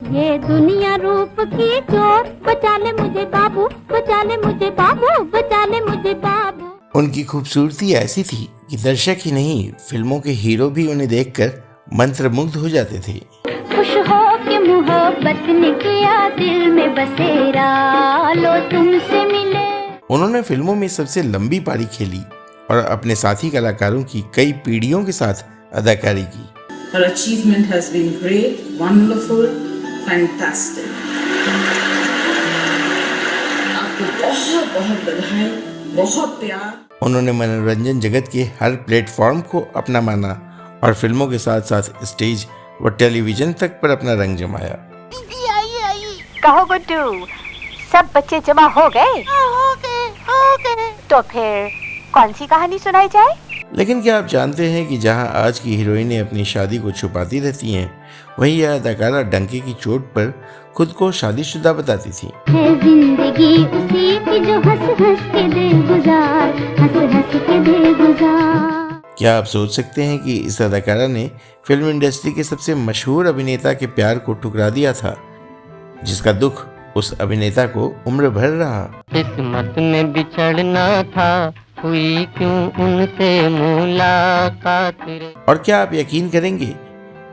ये दुनिया रूप की चोर, बचा ले मुझे बाबू, बचा ले मुझे बाबू, बचा ले मुझे बाबू। उनकी खूबसूरती ऐसी थी कि दर्शक ही नहीं, फिल्मों के हीरो भी उन्हें देखकर मंत्रमुग्ध हो जाते थे। खुश हो के मोहब्बत ने किया दिल में बसेरा, लो तुमसे मिले। उन्होंने फिल्मों में सबसे लंबी पारी खेली और अपने साथी कलाकारों की कई पीढ़ियों के साथ अदाकारी की। Her achievement has been great, wonderful, fantastic. आपको बहुत बहुत बधाई, बहुत प्यार। उन्होंने मनोरंजन जगत के हर प्लेटफॉर्म को अपना माना और फिल्मों के साथ साथ स्टेज व टेलीविजन तक पर अपना रंग जमाया। कहो गुड्डू, सब बच्चे जमा हो गए? हो गए। तो फिर कौन सी कहानी सुनाई जाए? लेकिन क्या आप जानते हैं कि जहां आज की हीरोइनें अपनी शादी को छुपाती रहती हैं, वहीं यह अदाकारा डंके की चोट पर खुद को शादीशुदा बताती थी। है जिंदगी उसी की जो हंस हंस के दे गुजार, हंस हंस के दे गुजार। क्या आप सोच सकते हैं कि इस अदाकारा ने फिल्म इंडस्ट्री के सबसे मशहूर अभिनेता के प्यार को ठुकरा दिया था, जिसका दुख उस अभिनेता को उम्र भर रहा। किस्मत में बिछड़ना था, हुई क्यों उनसे मुलाकात रे। और क्या आप यकीन करेंगे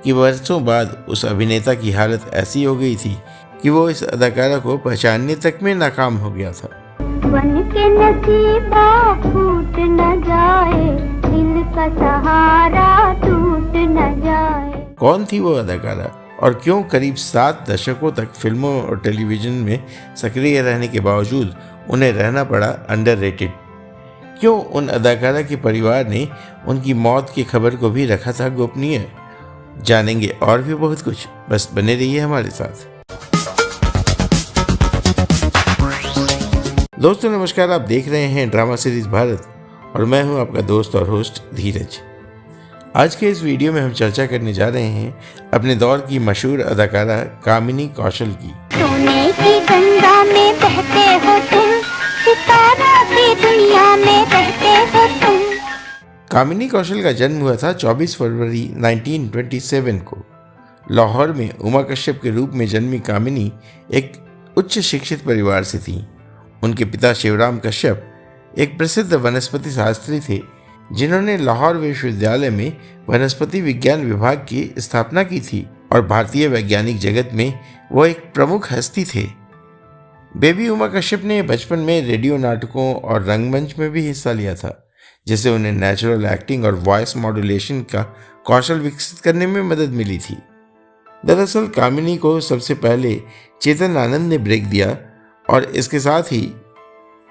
कि वर्षों बाद उस अभिनेता की हालत ऐसी हो गई थी कि वो इस अदाकारा को पहचानने तक में नाकाम हो गया था। बन के नसीबा फूट न जाए, दिल का सहारा टूट न जाए। कौन थी वो अदाकारा और क्यों करीब 7 दशकों तक फिल्मों और टेलीविजन में सक्रिय रहने के बावजूद उन्हें रहना पड़ा अंडररेटेड? क्यों उन अदाकारा के परिवार ने उनकी मौत की खबर को भी रखा था गोपनीय? जानेंगे और भी बहुत कुछ, बस बने रहिए हमारे साथ। दोस्तों नमस्कार, आप देख रहे हैं ड्रामा सीरीज भारत और मैं हूं आपका दोस्त और होस्ट धीरज। आज के इस वीडियो में हम चर्चा करने जा रहे हैं अपने दौर की मशहूर अदाकारा कामिनी कौशल की। सोने की गंगा में बहते हो तुम, सितारों की दुनिया में बहते हो तुम। कामिनी कौशल का जन्म हुआ था 24 फरवरी 1927 को। लाहौर में उमा कश्यप के रूप में जन्मी कामिनी एक उच्च शिक्षित परिवार से थी। उनके पिता शिवराम कश्यप एक प्रसिद्ध वनस्पति शास्त्री थे, जिन्होंने लाहौर विश्वविद्यालय में वनस्पति विज्ञान विभाग की स्थापना की थी और भारतीय वैज्ञानिक जगत में वो एक प्रमुख हस्ती थे। बेबी उमा कश्यप ने बचपन में रेडियो नाटकों और रंगमंच में भी हिस्सा लिया था, जिससे उन्हें नेचुरल एक्टिंग और वॉइस मॉड्यूलेशन का कौशल विकसित करने में मदद मिली थी। दरअसल कामिनी को सबसे पहले चेतन आनंद ने ब्रेक दिया और इसके साथ ही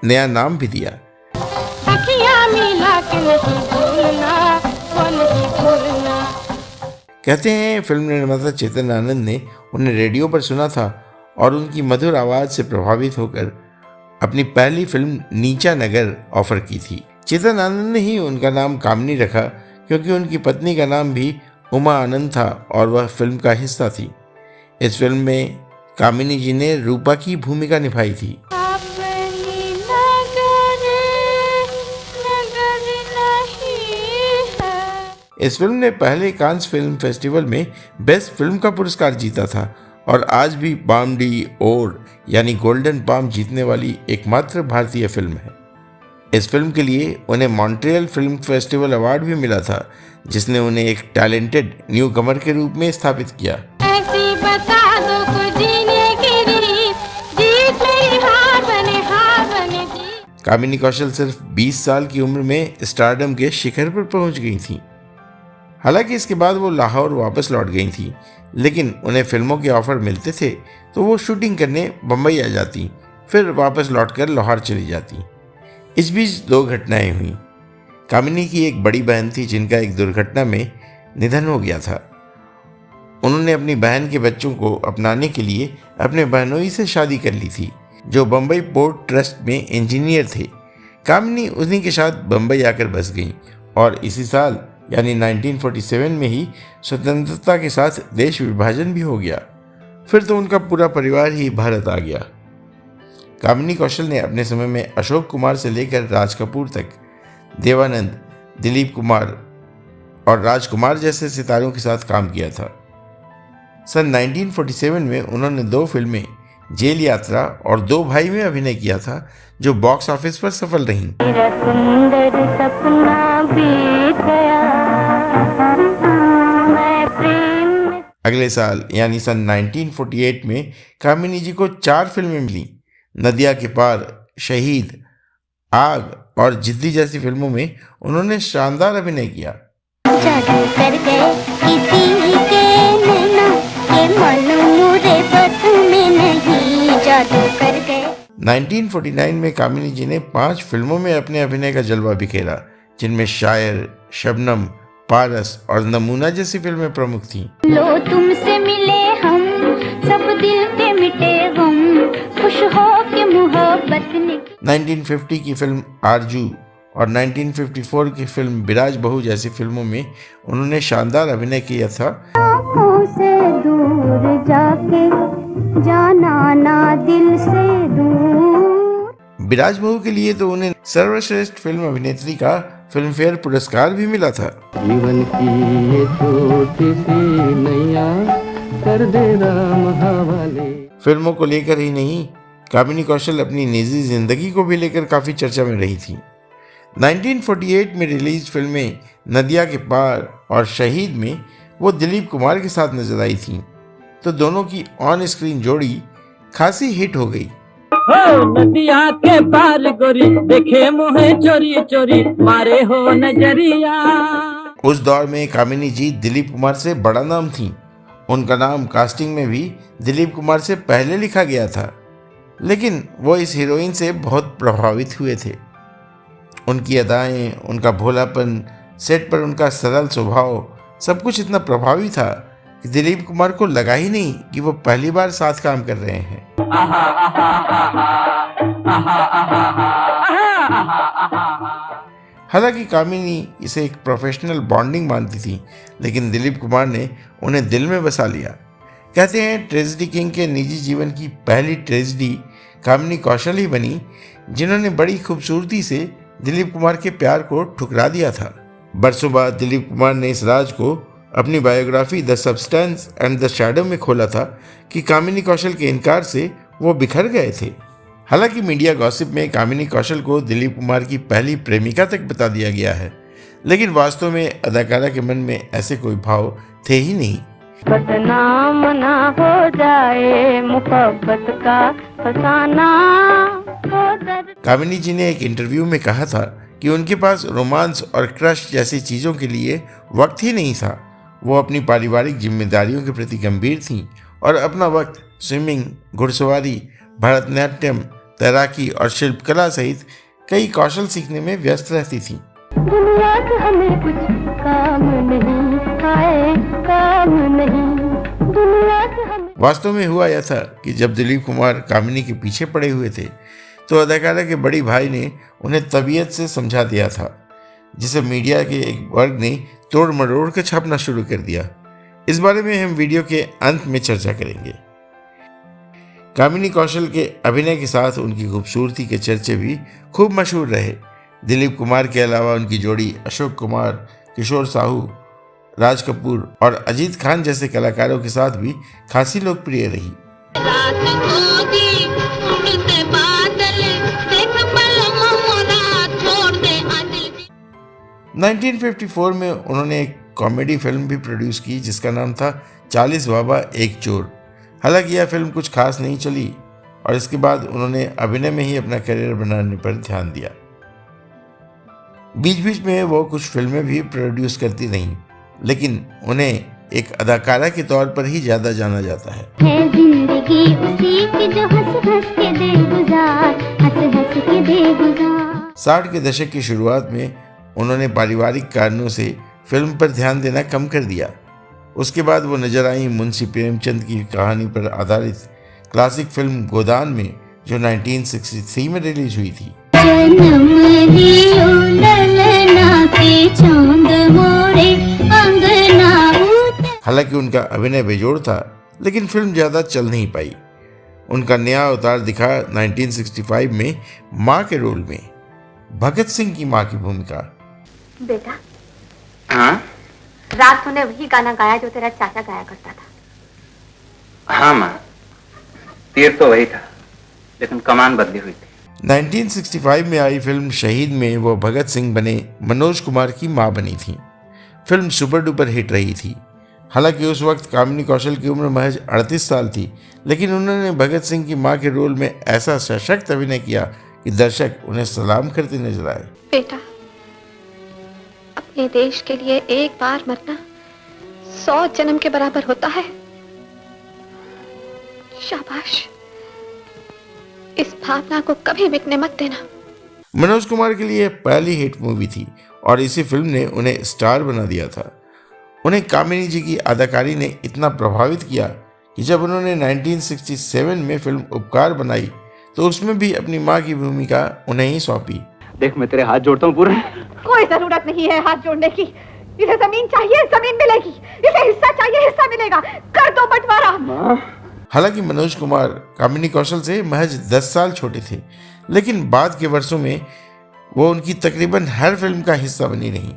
नया नाम भी दिया। कहते हैं फिल्म निर्माता चेतन आनंद ने उन्हें रेडियो पर सुना था और उनकी मधुर आवाज से प्रभावित होकर अपनी पहली फिल्म नीचा नगर ऑफर की थी। चेतन आनंद ने ही उनका नाम कामिनी रखा क्योंकि उनकी पत्नी का नाम भी उमा आनंद था और वह फिल्म का हिस्सा थी। इस फिल्म में कामिनी जी ने रूपा की भूमिका निभाई थी। इस फिल्म ने पहले कांस फिल्म फेस्टिवल में बेस्ट फिल्म का पुरस्कार जीता था और आज भी पाम डी ओर यानी गोल्डन पाम जीतने वाली एकमात्र भारतीय फिल्म है। इस फिल्म के लिए उन्हें मॉन्ट्रियल फिल्म फेस्टिवल अवार्ड भी मिला था, जिसने उन्हें एक टैलेंटेड न्यू कमर के रूप में स्थापित किया। कामिनी कौशल सिर्फ 20 साल की उम्र में स्टारडम के शिखर पर पहुंच गई थी। हालांकि इसके बाद वो लाहौर वापस लौट गई थी, लेकिन उन्हें फिल्मों के ऑफर मिलते थे तो वो शूटिंग करने बम्बई आ जाती, फिर वापस लौटकर लाहौर चली जाती। इस बीच 2 घटनाएं हुई। कामिनी की एक बड़ी बहन थी जिनका एक दुर्घटना में निधन हो गया था। उन्होंने अपनी बहन के बच्चों को अपनाने के लिए अपने बहनोई से शादी कर ली थी, जो बम्बई पोर्ट ट्रस्ट में इंजीनियर थे। कामिनी उन्हीं के साथ बम्बई आकर बस गई और इसी साल यानी 1947 में ही स्वतंत्रता के साथ देश विभाजन भी हो गया। फिर तो उनका पूरा परिवार ही भारत आ गया। कामिनी कौशल ने अपने समय में अशोक कुमार से लेकर राज कपूर तक, देवानंद, दिलीप कुमार और राजकुमार जैसे सितारों के साथ काम किया था। सन 1947 में उन्होंने 2 फिल्में जेल यात्रा और 2 भाई में अभिनय किया था, जो बॉक्स ऑफिस पर सफल रहीं। मेरा सुंदर सपना बीत गया, मैं प्रेम में। अगले साल यानी सन 1948 में कामिनी जी को 4 फिल्में मिली। नदिया के पार, शहीद, आग और जिद्दी जैसी फिल्मों में उन्होंने शानदार अभिनय किया। जादू कर गए किसी के नैना, ये मालूम मुझे बस में नहीं, जादू कर गए। 1949 में कामिनी जी ने 5 फिल्मों में अपने अभिनय का जलवा बिखेरा, जिनमें शायर, शबनम, पारस और नमूना जैसी फिल्में प्रमुख थीं। लो तुमसे मिले हम, सब दिल के मिटे गम, खुश हो के मोहब्बत ने। 1950 की फिल्म आरजू और 1954 की फिल्म बिराज बहू जैसी फिल्मों में उन्होंने शानदार अभिनय किया था। आँखों से दूर जाके जाना ना दिल से दूर। बिराज बहू के लिए तो उन्हें सर्वश्रेष्ठ फिल्म अभिनेत्री का फिल्म फेयर पुरस्कार भी मिला था। जीवन की ये छोटी सी नैया कर दे राम हवाले। फिल्मों को लेकर ही नहीं, कामिनी कौशल अपनी निजी जिंदगी को भी लेकर काफी चर्चा में रही थी। 1948 में रिलीज फिल्में नदिया के पार और शहीद में वो दिलीप कुमार के साथ नजर आई थीं, तो दोनों की ऑन स्क्रीन जोड़ी खासी हिट हो गई। नदिया के पार गोरी देखे मुहे चोरी चोरी मारे हो नजरिया। उस दौर में कामिनी जी दिलीप कुमार से बड़ा नाम थी। उनका नाम कास्टिंग में भी दिलीप कुमार से पहले लिखा गया था, लेकिन वो इस हीरोइन से बहुत प्रभावित हुए थे। उनकी अदाएं, उनका भोलापन, सेट पर उनका सरल स्वभाव, सब कुछ इतना प्रभावी था कि दिलीप कुमार को लगा ही नहीं कि वो पहली बार साथ काम कर रहे हैं। हालांकि कामिनी इसे एक प्रोफेशनल बॉन्डिंग मानती थी, लेकिन दिलीप कुमार ने उन्हें दिल में बसा लिया। कहते हैं ट्रेजेडी किंग के निजी जीवन की पहली ट्रेजेडी कामिनी कौशल ही बनी, जिन्होंने बड़ी खूबसूरती से दिलीप कुमार के प्यार को ठुकरा दिया था। बरसों बाद दिलीप कुमार ने इस राज को अपनी biography the substance and the shadow में खोला था कि कामिनी कौशल के इनकार से वो बिखर गए थे। हालांकि मीडिया गॉसिप में कामिनी कौशल को दिलीप कुमार की पहली प्रेमिका तक बता दिया गया है, लेकिन वास्तव में अदाकारा के मन में ऐसे कोई भाव थे ही नहीं। बदनाम ना हो जाए मोहब्बत का फसाना। कामिनी जी ने एक इंटरव्यू में कहा था कि उनके पास रोमांस और क्रश जैसी चीज़ों के लिए वक्त ही नहीं था। वो अपनी पारिवारिक जिम्मेदारियों के प्रति गंभीर थीं और अपना वक्त स्विमिंग, घुड़सवारी, भरतनाट्यम, तैराकी और शिल्पकला सहित कई कौशल सीखने में व्यस्त रहती थीं। दुनिया से हमें कुछ काम नहीं, हाय काम नहीं, दुनिया से हमें। वास्तव में हुआ यह था कि जब दिलीप कुमार कामिनी के पीछे पड़े हुए थे, तो अदाकारा के बड़ी भाई ने उन्हें तबीयत से समझा दिया था, जिसे मीडिया के एक वर्ग ने तोड़ मरोड़ कर छापना शुरू कर दिया। इस बारे में हम वीडियो के अंत में चर्चा करेंगे। कामिनी कौशल के अभिनय के साथ उनकी खूबसूरती के चर्चे भी खूब मशहूर रहे। दिलीप कुमार के अलावा उनकी जोड़ी अशोक कुमार, किशोर साहू, राज कपूर और अजीत खान जैसे कलाकारों के साथ भी खासी लोकप्रिय रही। 1954 में उन्होंने एक कॉमेडी फिल्म भी प्रोड्यूस की जिसका नाम था 40 बाबा एक चोर। हालांकि यह फिल्म कुछ खास नहीं चली और इसके बाद उन्होंने अभिनय में ही अपना करियर बनाने पर ध्यान दिया। बीच बीच में वो कुछ फिल्में भी प्रोड्यूस करती रहीं, लेकिन उन्हें एक अदाकारा के तौर पर ही ज़्यादा जाना जाता है। जिंदगी उसी की जो हंस हंस के दे गुजार, हंस हंस के दे गुजार। 60 के दशक की शुरुआत में उन्होंने पारिवारिक कारणों से फिल्म पर ध्यान देना कम कर दिया। उसके बाद वो नजर आई मुंशी प्रेमचंद की कहानी पर आधारित क्लासिक फिल्म गोदान में, जो 1963 में रिलीज हुई थी। हालांकि उनका अभिनय बेजोड़ था, लेकिन फिल्म ज़्यादा चल नहीं पाई। उनका नया अवतार दिखा 1965 में माँ के रोल में, भगत सिंह की माँ की भूमिका। बेटा, रात तूने वही गाना गाया जो तेरा चाचा गाया करता था। हाँ माँ, तीर तो वही था, लेकिन कमान बदली हुई थी। 1965 में आई फिल्म शहीद में वो भगत सिंह बने मनोज कुमार की मां बनी थी। फिल्म सुपर डुपर हिट रही थी। हालांकि उस वक्त कामिनी कौशल की उम्र महज 38 साल थी, लेकिन उन्होंने भगत सिंह की मां के रोल में ऐसा सशक्त अभिनय किया कि दर्शक उन्हें सलाम करते नजर आए। बेटा, अपने देश के लिए एक बार मरना 100 जन्म के बराबर होता है। शाबाश, इस भावना को कभी मिटने मत देना। मनोज कुमार के लिए पहली हिट मूवी थी और इसी फिल्म ने उन्हें स्टार बना दिया था। उन्हें कामिनी जी की अदाकारी ने इतना प्रभावित किया कि जब उन्होंने 1967 में फिल्म उपकार बनाई तो उसमें भी अपनी मां की भूमिका उन्हें ही सौंपी। देख, मैं तेरे हाथ जोड़ता हूँ पूरा। कोई जरूरत नहीं है हाथ जोड़ने की। इसे जमीन चाहिए, जमीन मिलेगी। इसे हिस्सा चाहिए, हिस्सा मिलेगा। कर दो बंटवारा। हालांकि मनोज कुमार कामिनी कौशल से महज 10 साल छोटे थे, लेकिन बाद के वर्षों में वो उनकी तकरीबन हर फिल्म का हिस्सा बनी रही।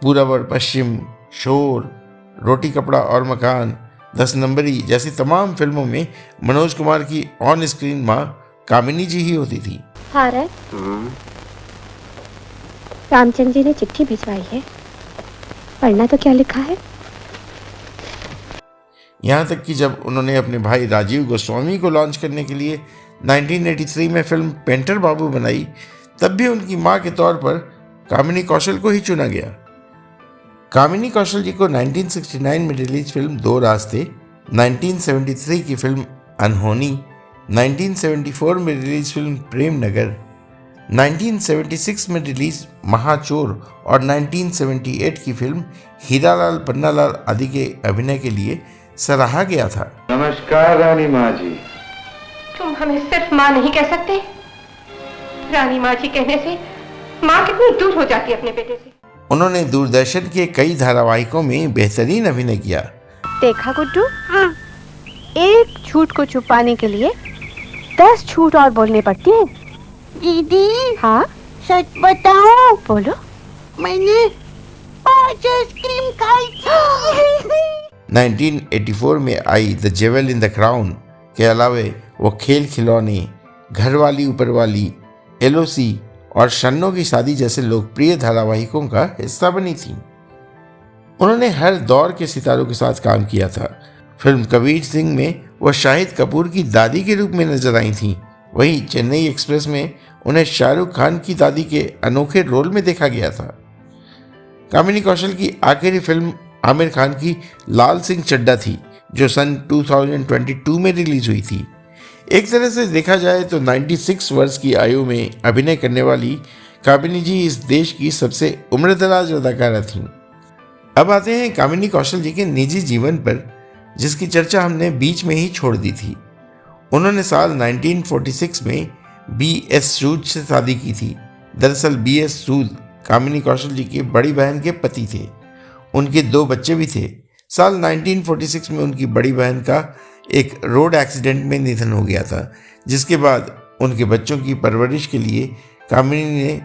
पूरब और पश्चिम, शोर, रोटी कपड़ा और मकान, 10 नंबरी जैसी तमाम फिल्मों में मनोज कुमार की ऑन स्क्रीन मां कामिनी जी ही होती थी। रामचंद्र जी ने चिट्ठी भिजवाई है, पढ़ना तो क्या लिखा है। यहाँ तक कि जब उन्होंने अपने भाई राजीव गोस्वामी को लॉन्च करने के लिए 1983 में फिल्म पेंटर बाबू बनाई, तब भी उनकी मां के तौर पर कामिनी कौशल को ही चुना गया। कामिनी कौशल जी को 1969 में रिलीज फिल्म दो रास्ते, 1973 की फिल्म अनहोनी, 1974 में रिलीज फिल्म प्रेम नगर, 1976 में रिलीज महाचोर और 1978 की फिल्म हीरालाल पन्नालाल आदि के अभिनय के लिए सराहा गया था। नमस्कार रानी माँ जी। तुम हमें सिर्फ माँ नहीं कह सकते। रानी माँ जी कहने से माँ कितनी दूर हो जाती है अपने बेटे से। उन्होंने दूरदर्शन के कई धारावाहिकों में बेहतरीन अभिनय किया। देखा गुड्डू, एक झूठ को छुपाने के लिए 10 झूठ और बोलने पड़ती हैं। दीदी, हाँ, सच बताओ, बोलो। मैंने आज आइसक्रीम खाई थी। 1984 में आई द जेवल इन द क्राउन के अलावे वो खेल खिलौने, घरवाली ऊपरवाली, एलओसी और शन्नो की शादी जैसे लोकप्रिय धारावाहिकों का हिस्सा बनी थी। उन्होंने हर दौर के सितारों के साथ काम किया था। फिल्म कबीर सिंह में वो शाहिद कपूर की दादी के रूप में नजर आई थी। वहीं चेन्नई एक्सप्रेस में उन्हें शाहरुख खान की दादी के अनोखे रोल में देखा गया था। कामिनी कौशल की आखिरी फिल्म आमिर खान की लाल सिंह चड्ढा थी, जो सन 2022 में रिलीज हुई थी। एक तरह से देखा जाए तो 96 वर्ष की आयु में अभिनय करने वाली कामिनी जी इस देश की सबसे उम्रदराज अदाकारा थीं। अब आते हैं कामिनी कौशल जी के निजी जीवन पर, जिसकी चर्चा हमने बीच में ही छोड़ दी थी। उन्होंने साल 1946 में B.S. सूद से शादी की थी। दरअसल B.S. सूद कामिनी कौशल जी की बड़ी बहन के पति थे। उनके 2 बच्चे भी थे। साल 1946 में उनकी बड़ी बहन का एक रोड एक्सीडेंट में निधन हो गया था, जिसके बाद उनके बच्चों की परवरिश के लिए कामिनी ने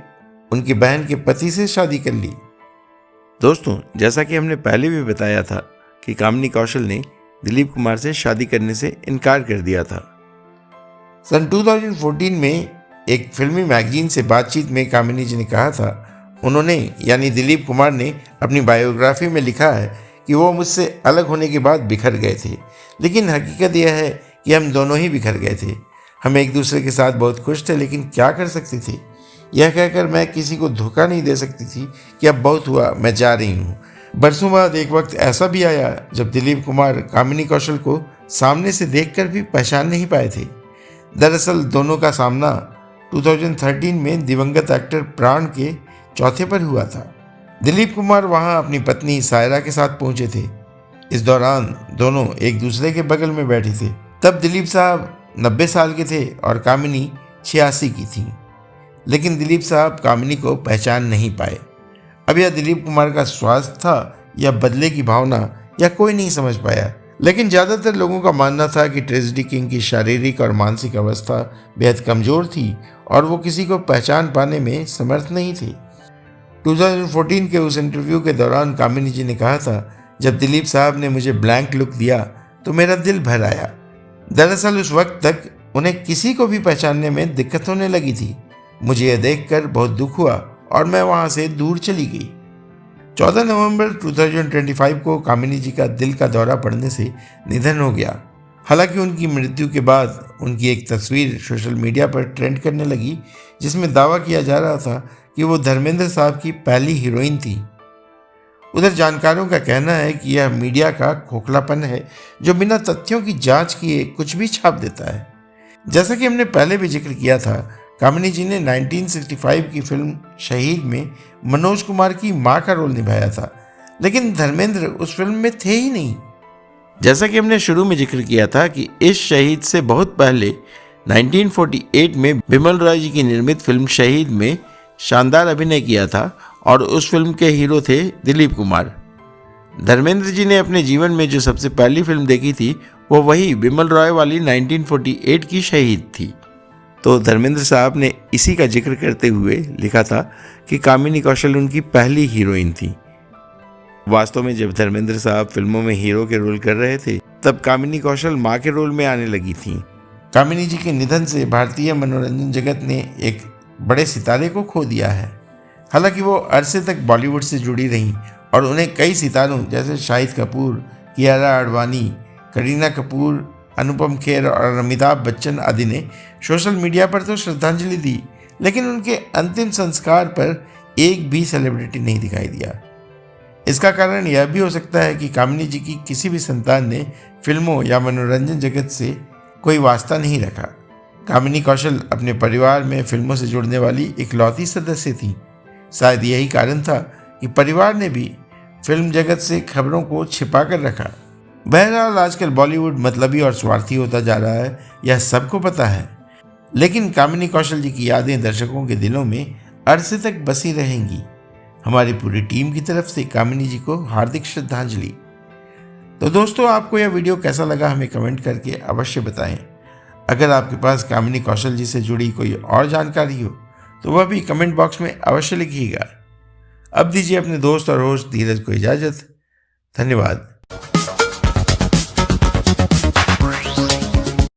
उनकी बहन के पति से शादी कर ली। दोस्तों, जैसा कि हमने पहले भी बताया था कि कामिनी कौशल ने दिलीप कुमार से शादी करने से इनकार कर दिया था। सन 2014 में एक फिल्मी मैगजीन से बातचीत में कामिनी जी ने कहा था, उन्होंने यानी दिलीप कुमार ने अपनी बायोग्राफी में लिखा है कि वो मुझसे अलग होने के बाद बिखर गए थे, लेकिन हकीकत यह है कि हम दोनों ही बिखर गए थे। हम एक दूसरे के साथ बहुत खुश थे, लेकिन क्या कर सकते थे। यह कहकर मैं किसी को धोखा नहीं दे सकती थी कि अब बहुत हुआ, मैं जा रही हूँ। बरसों बाद एक वक्त ऐसा भी आया जब दिलीप कुमार कामिनी कौशल को सामने से देखकर भी पहचान नहीं पाए थे। दरअसल दोनों का सामना 2013 में दिवंगत एक्टर प्राण के चौथे पर हुआ था। दिलीप कुमार वहां अपनी पत्नी सायरा के साथ पहुंचे थे। इस दौरान दोनों एक दूसरे के बगल में बैठे थे। तब दिलीप साहब 90 साल के थे और कामिनी 86 की थी, लेकिन दिलीप साहब कामिनी को पहचान नहीं पाए। अब यह दिलीप कुमार का स्वास्थ्य था या बदले की भावना, या कोई नहीं समझ पाया। लेकिन ज़्यादातर लोगों का मानना था कि ट्रेजेडी किंग की शारीरिक और मानसिक अवस्था बेहद कमज़ोर थी और वो किसी को पहचान पाने में समर्थ नहीं थे। 2014 के उस इंटरव्यू के दौरान कामिनी जी ने कहा था, जब दिलीप साहब ने मुझे ब्लैंक लुक दिया तो मेरा दिल भर आया। दरअसल उस वक्त तक उन्हें किसी को भी पहचानने में दिक्कत होने लगी थी। मुझे यह देखकर बहुत दुख हुआ और मैं वहां से दूर चली गई। 14 नवंबर 2025 को कामिनी जी का दिल का दौरा पड़ने से निधन हो गया। हालांकि उनकी मृत्यु के बाद उनकी एक तस्वीर सोशल मीडिया पर ट्रेंड करने लगी, जिसमें दावा किया जा रहा था कि वो धर्मेंद्र साहब की पहली हीरोइन थी। उधर जानकारों का कहना है कि यह मीडिया का खोखलापन है जो बिना तथ्यों की जांच किए कुछ भी छाप देता है। जैसा कि हमने पहले भी जिक्र किया था, कामिनी जी ने 1965 की फिल्म शहीद में मनोज कुमार की मां का रोल निभाया था, लेकिन धर्मेंद्र उस फिल्म में थे ही नहीं। जैसा कि हमने शुरू में जिक्र किया था कि इस शहीद से बहुत पहले 1948 में बिमल रॉय जी की निर्मित फिल्म शहीद में शानदार अभिनय किया था और उस फिल्म के हीरो थे दिलीप कुमार। धर्मेंद्र जी ने अपने जीवन में जो सबसे पहली फिल्म देखी थी वो वही बिमल रॉय वाली 1948 की शहीद थी। तो धर्मेंद्र साहब ने इसी का जिक्र करते हुए लिखा था कि कामिनी कौशल उनकी पहली हीरोइन थी। वास्तव में जब धर्मेंद्र साहब फिल्मों में हीरो के रोल कर रहे थे तब कामिनी कौशल मां के रोल में आने लगी थी। कामिनी जी के निधन से भारतीय मनोरंजन जगत ने एक बड़े सितारे को खो दिया है। हालांकि वो अरसे तक बॉलीवुड से जुड़ी रहीं और उन्हें कई सितारों जैसे शाहिद कपूर, कियारा आडवाणी, करीना कपूर, अनुपम खेर और अमिताभ बच्चन आदि ने सोशल मीडिया पर तो श्रद्धांजलि दी, लेकिन उनके अंतिम संस्कार पर एक भी सेलिब्रिटी नहीं दिखाई दिया। इसका कारण यह भी हो सकता है कि कामिनी जी की किसी भी संतान ने फिल्मों या मनोरंजन जगत से कोई वास्ता नहीं रखा। कामिनी कौशल अपने परिवार में फिल्मों से जुड़ने वाली इकलौती सदस्य थी। शायद यही कारण था कि परिवार ने भी फिल्म जगत से खबरों को छिपा कर रखा। बहरहाल आजकल बॉलीवुड मतलबी और स्वार्थी होता जा रहा है, यह सबको पता है, लेकिन कामिनी कौशल जी की यादें दर्शकों के दिलों में अरसे तक बसी रहेंगी। हमारी पूरी टीम की तरफ से कामिनी जी को हार्दिक श्रद्धांजलि। तो दोस्तों, आपको यह वीडियो कैसा लगा हमें कमेंट करके अवश्य बताएं। अगर आपके पास कामिनी कौशल जी से जुड़ी कोई और जानकारी हो तो वह भी कमेंट बॉक्स में अवश्य लिखिएगा। अब दीजिए अपने दोस्त और होस्ट धीरज को इजाज़त। धन्यवाद।